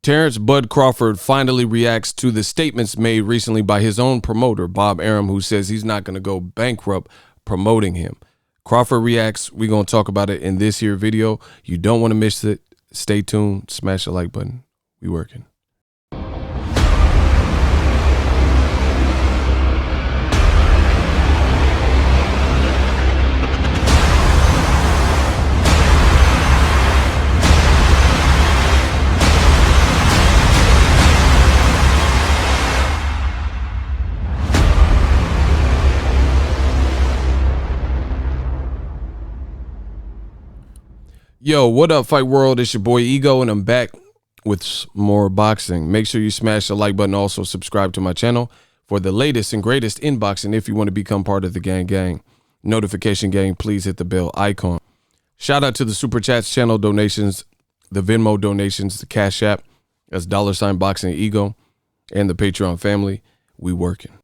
Terrence Bud Crawford finally reacts to the statements made recently by his own promoter, Bob Arum, who says he's not going to go bankrupt promoting him. Crawford reacts. We're going to talk about it in this here video. You don't want to miss it. Stay tuned. Smash the like button. We working. Yo, what up, Fight World? It's your boy Ego, and I'm back with more boxing. Make sure you smash the like button. Also, subscribe to my channel for the latest and greatest in boxing. If you want to become part of the gang, notification gang, please hit the bell icon. Shout out to the Super Chats channel donations, the Venmo donations, the Cash App, that's $Boxing Ego, and the Patreon family. We working.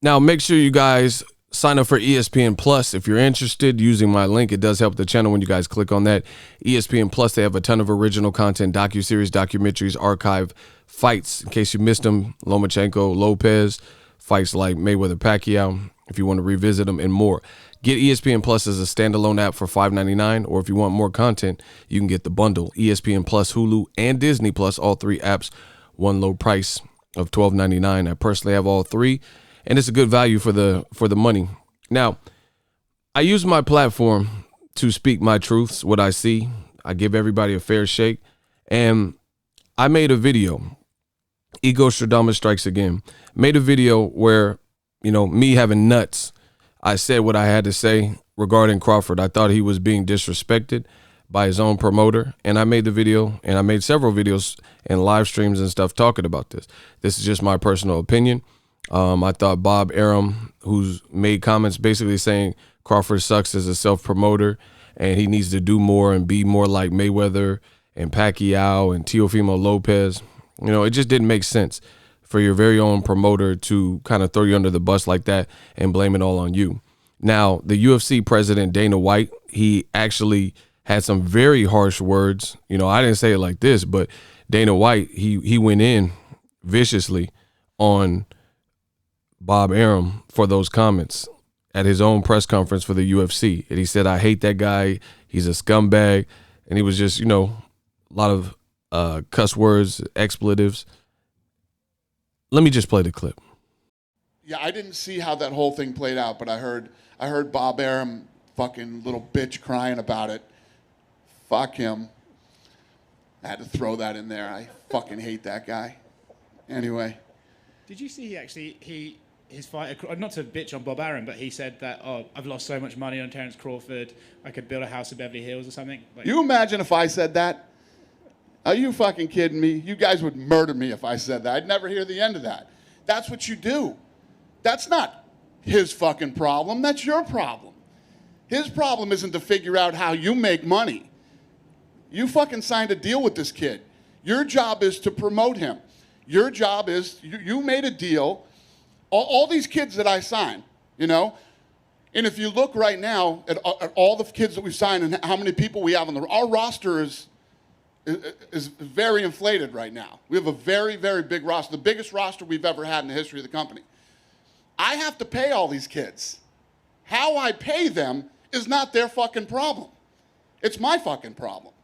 Now, make sure you guys sign up for ESPN Plus if you're interested. Using my link, it does help the channel when you guys click on that. ESPN Plus, they have a ton of original content, docuseries, documentaries, archive fights. In case you missed them, Lomachenko, Lopez, fights like Mayweather, Pacquiao, if you want to revisit them, and more. Get ESPN Plus as a standalone app for $5.99, or if you want more content, you can get the bundle. ESPN Plus, Hulu, and Disney Plus, all three apps, one low price of $12.99. I personally have all three, and it's a good value for the money. Now, I use my platform to speak my truths, what I see. I give everybody a fair shake. And I made a video. Ego Stradamus strikes again. Made a video where, me having nuts, I said what I had to say regarding Crawford. I thought he was being disrespected by his own promoter. And I made the video, and I made several videos and live streams and stuff talking about this. This is just my personal opinion. I thought Bob Arum, who's made comments basically saying Crawford sucks as a self-promoter and he needs to do more and be more like Mayweather and Pacquiao and Teofimo Lopez. It just didn't make sense for your very own promoter to kind of throw you under the bus like that and blame it all on you. Now, the UFC president, Dana White, he actually had some very harsh words. I didn't say it like this, but Dana White, he went in viciously on Bob Arum for those comments at his own press conference for the UFC. And he said, I hate that guy. He's a scumbag. And he was just, a lot of cuss words, expletives. Let me just play the clip. Yeah, I didn't see how that whole thing played out, but I heard Bob Arum, fucking little bitch, crying about it. Fuck him. I had to throw that in there. I fucking hate that guy. Anyway. Did you see his fight, not to bitch on Bob Arum, but he said that, I've lost so much money on Terrence Crawford, I could build a house in Beverly Hills or something? You imagine if I said that? Are you fucking kidding me? You guys would murder me if I said that. I'd never hear the end of that. That's what you do. That's not his fucking problem. That's your problem. His problem isn't to figure out how you make money. You fucking signed a deal with this kid. Your job is to promote him. Your job is, you made a deal. All these kids that I signed, and if you look right now at all the kids that we've signed and how many people we have on our roster is very inflated right now. We have a very, very big roster, the biggest roster we've ever had in the history of the company. I have to pay all these kids. How I pay them is not their fucking problem. It's my fucking problem.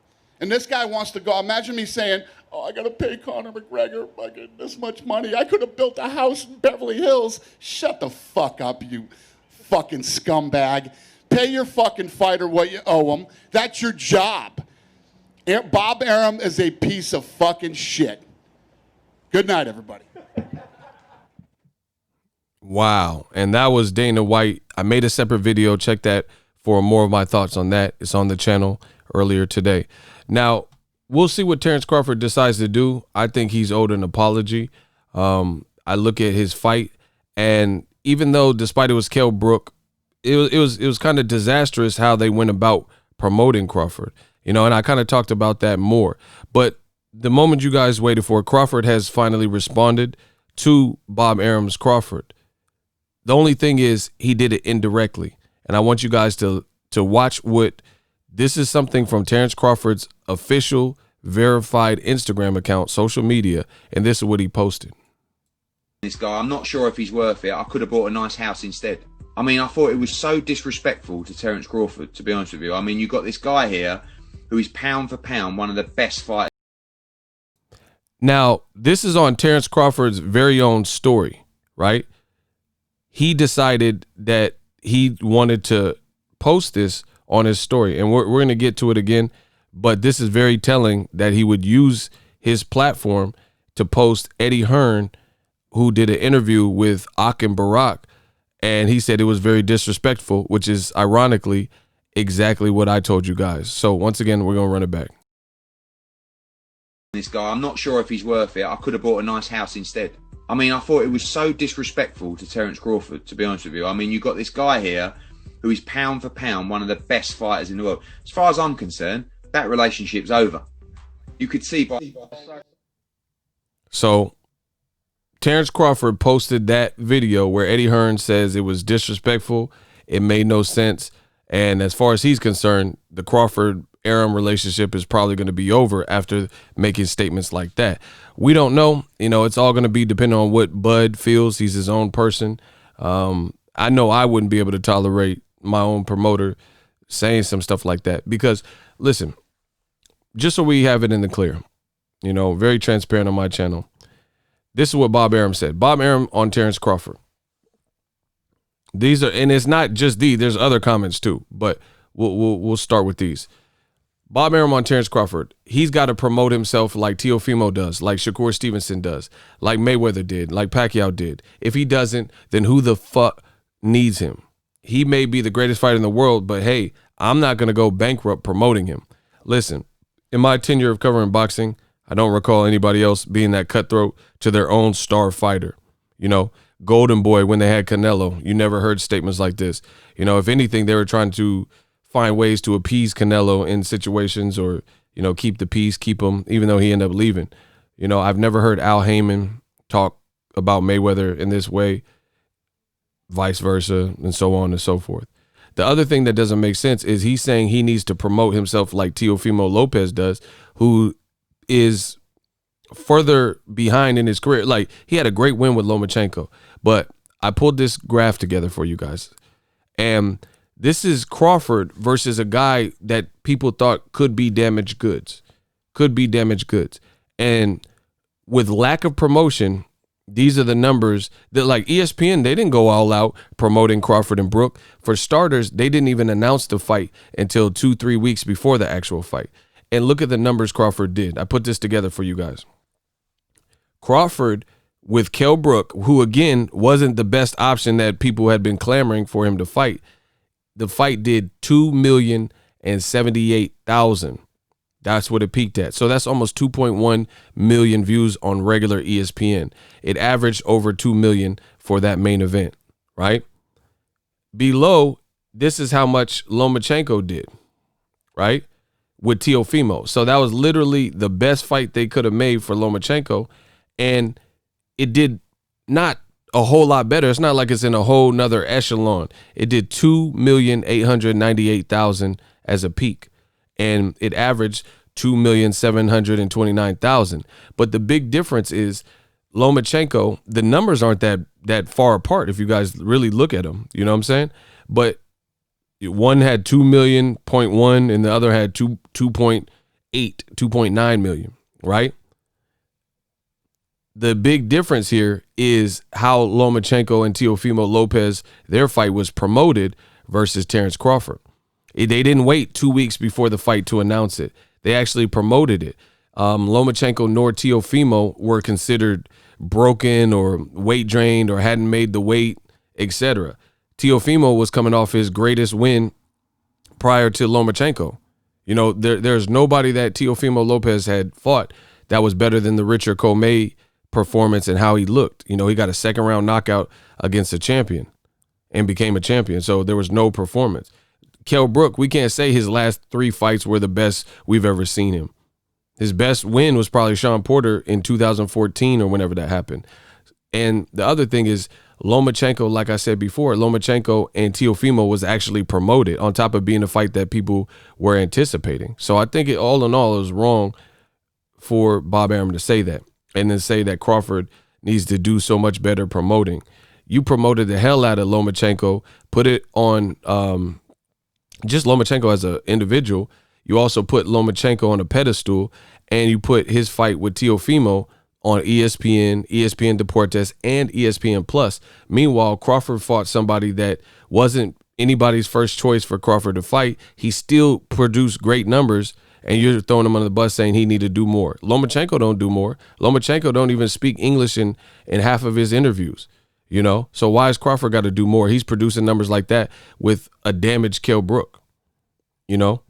And this guy wants to go, imagine me saying, I got to pay Conor McGregor fucking this much money. I could have built a house in Beverly Hills. Shut the fuck up, you fucking scumbag. Pay your fucking fighter what you owe him. That's your job. Bob Arum is a piece of fucking shit. Good night, everybody. Wow. And that was Dana White. I made a separate video. Check that for more of my thoughts on that. It's on the channel earlier today. Now, we'll see what Terrence Crawford decides to do. I think he's owed an apology. I look at his fight, and even though, despite it was Kell Brook, it was kind of disastrous how they went about promoting Crawford. And I kind of talked about that more. But the moment you guys waited for, Crawford has finally responded to Bob Arum's Crawford. The only thing is he did it indirectly. And I want you guys to watch what this is, something from Terrence Crawford's official verified Instagram account, social media, and this is what he posted. This guy, I'm not sure if he's worth it. I could have bought a nice house instead. I mean, I thought it was so disrespectful to Terence Crawford, to be honest with you. I mean, you've got this guy here who is pound for pound one of the best fighters. Now, this is on Terence Crawford's very own story, right? He decided that he wanted to post this on his story, and we're going to get to it again, but this is very telling that he would use his platform to post Eddie Hearn, who did an interview with Akim Barak, and he said it was very disrespectful, which is ironically exactly what I told you guys. So once again, we're going to run it back. This guy, I'm not sure if he's worth it. I could have bought a nice house instead. I mean, I thought it was so disrespectful to Terence Crawford, to be honest with you. I mean, you've got this guy here who is pound for pound one of the best fighters in the world. As far as I'm concerned, that relationship's over. You could see by... So Terence Crawford posted that video where Eddie Hearn says it was disrespectful, it made no sense, and as far as he's concerned, the Crawford-Arum relationship is probably going to be over after making statements like that. We don't know. You know, it's all going to be depending on what Bud feels. He's his own person. I know I wouldn't be able to tolerate my own promoter saying some stuff like that because, listen, just so we have it in the clear, you know, very transparent on my channel. This is what Bob Arum said. Bob Arum on Terence Crawford. These are, and it's not just these. There's other comments too, but we'll start with these. Bob Arum on Terence Crawford. He's got to promote himself like Teofimo does, like Shakur Stevenson does, like Mayweather did, like Pacquiao did. If he doesn't, then who the fuck needs him? He may be the greatest fighter in the world, but hey, I'm not going to go bankrupt promoting him. Listen, in my tenure of covering boxing, I don't recall anybody else being that cutthroat to their own star fighter. You know, Golden Boy, when they had Canelo, you never heard statements like this. You know, if anything, they were trying to find ways to appease Canelo in situations or, you know, keep the peace, keep him, even though he ended up leaving. You know, I've never heard Al Heyman talk about Mayweather in this way, vice versa, and so on and so forth. The other thing that doesn't make sense is he's saying he needs to promote himself like Teofimo Lopez does, who is further behind in his career. Like, he had a great win with Lomachenko, but I pulled this graph together for you guys. And this is Crawford versus a guy that people thought could be damaged goods. And with lack of promotion, these are the numbers that, like, ESPN, they didn't go all out promoting Crawford and Brook. For starters, they didn't even announce the fight until 2-3 weeks before the actual fight. And look at the numbers Crawford did. I put this together for you guys. Crawford with Kell Brook, who again wasn't the best option that people had been clamoring for him to fight. The fight did 2,078,000. That's what it peaked at. So that's almost 2.1 million views on regular ESPN. It averaged over 2 million for that main event, right? Below, this is how much Lomachenko did, right? With Teofimo. So that was literally the best fight they could have made for Lomachenko. And it did not a whole lot better. It's not like it's in a whole nother echelon. It did 2,898,000 as a peak. And it averaged 2,729,000. But the big difference is Lomachenko, the numbers aren't that far apart if you guys really look at them. You know what I'm saying? But one had 2.1 and the other had 2.8, 2.9 million, right? The big difference here is how Lomachenko and Teofimo Lopez, their fight was promoted versus Terence Crawford. They didn't wait 2 weeks before the fight to announce it. They actually promoted it. Lomachenko nor Teofimo were considered broken or weight drained or hadn't made the weight, etc. Teofimo was coming off his greatest win prior to Lomachenko. You know, there's nobody that Teofimo Lopez had fought that was better than the Richard Comey performance and how he looked. You know, he got a second round knockout against a champion and became a champion. So there was no performance. Kell Brook, we can't say his last 3 fights were the best we've ever seen him. His best win was probably Sean Porter in 2014 or whenever that happened. And the other thing is Lomachenko, like I said before, Lomachenko and Teofimo was actually promoted on top of being a fight that people were anticipating. So I think all in all, it was wrong for Bob Arum to say that and then say that Crawford needs to do so much better promoting. You promoted the hell out of Lomachenko, put it on just Lomachenko as an individual. You also put Lomachenko on a pedestal, and you put his fight with Teofimo on ESPN, ESPN Deportes, and ESPN Plus. Meanwhile, Crawford fought somebody that wasn't anybody's first choice for Crawford to fight. He still produced great numbers, and you're throwing him under the bus saying he need to do more. Lomachenko don't do more. Lomachenko don't even speak English in half of his interviews, you know? So why has Crawford got to do more? He's producing numbers like that with a damaged Kell Brook, you know?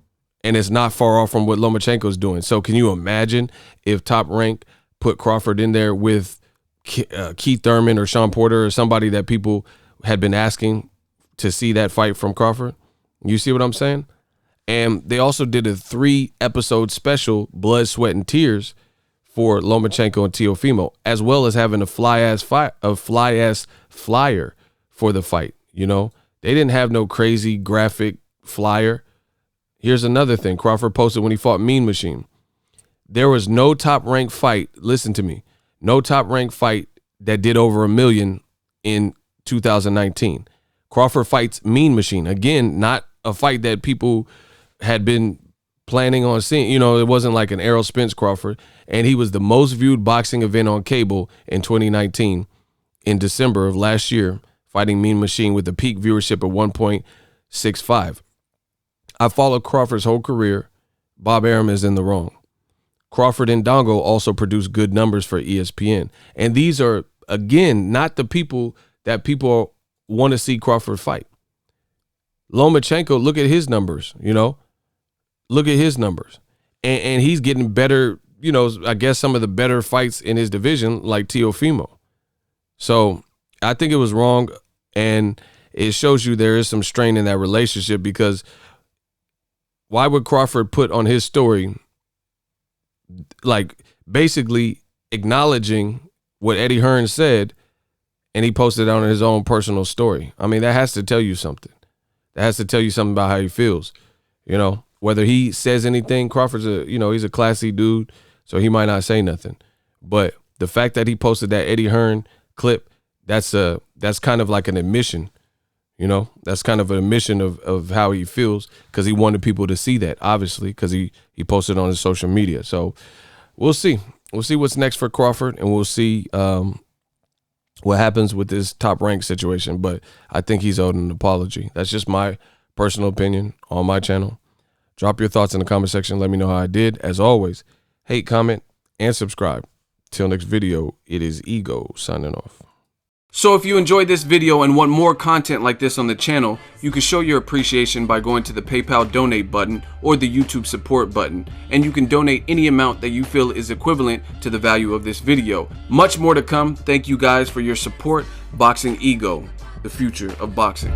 And it's not far off from what Lomachenko's doing. So can you imagine if Top Rank put Crawford in there with Keith Thurman or Sean Porter or somebody that people had been asking to see that fight from Crawford? You see what I'm saying? And they also did a 3-episode special, Blood, Sweat, and Tears, for Lomachenko and Teofimo, as well as having a fly-ass flyer for the fight, you know? They didn't have no crazy graphic flyer. Here's another thing Crawford posted when he fought Mean Machine. There was no top-ranked fight, listen to me, no top-ranked fight that did over $1 million in 2019. Crawford fights Mean Machine. Again, not a fight that people had been planning on seeing. You know, it wasn't like an Errol Spence Crawford. And he was the most viewed boxing event on cable in 2019 in December of last year, fighting Mean Machine with a peak viewership of 1.65. I followed Crawford's whole career. Bob Arum is in the wrong. Crawford and Dongo also produce good numbers for ESPN. And these are, again, not the people that people want to see Crawford fight. Lomachenko, look at his numbers, you know. Look at his numbers. And he's getting better, you know, I guess some of the better fights in his division, like Teofimo. So I think it was wrong, and it shows you there is some strain in that relationship, because why would Crawford put on his story, like, basically acknowledging what Eddie Hearn said, and he posted it on his own personal story? I mean, that has to tell you something. That has to tell you something about how he feels, you know? Whether he says anything, Crawford's he's a classy dude, so he might not say nothing. But the fact that he posted that Eddie Hearn clip, that's kind of like an admission, you know? That's kind of an admission of how he feels, because he wanted people to see that, obviously, because he posted on his social media. So we'll see. We'll see what's next for Crawford, and we'll see what happens with this Top Rank situation. But I think he's owed an apology. That's just my personal opinion on my channel. Drop your thoughts in the comment section. Let me know how I did. As always, hate, comment, and subscribe. Till next video, it is Ego signing off. So if you enjoyed this video and want more content like this on the channel, you can show your appreciation by going to the PayPal donate button or the YouTube support button, and you can donate any amount that you feel is equivalent to the value of this video. Much more to come. Thank you guys for your support. Boxingego, the future of boxing.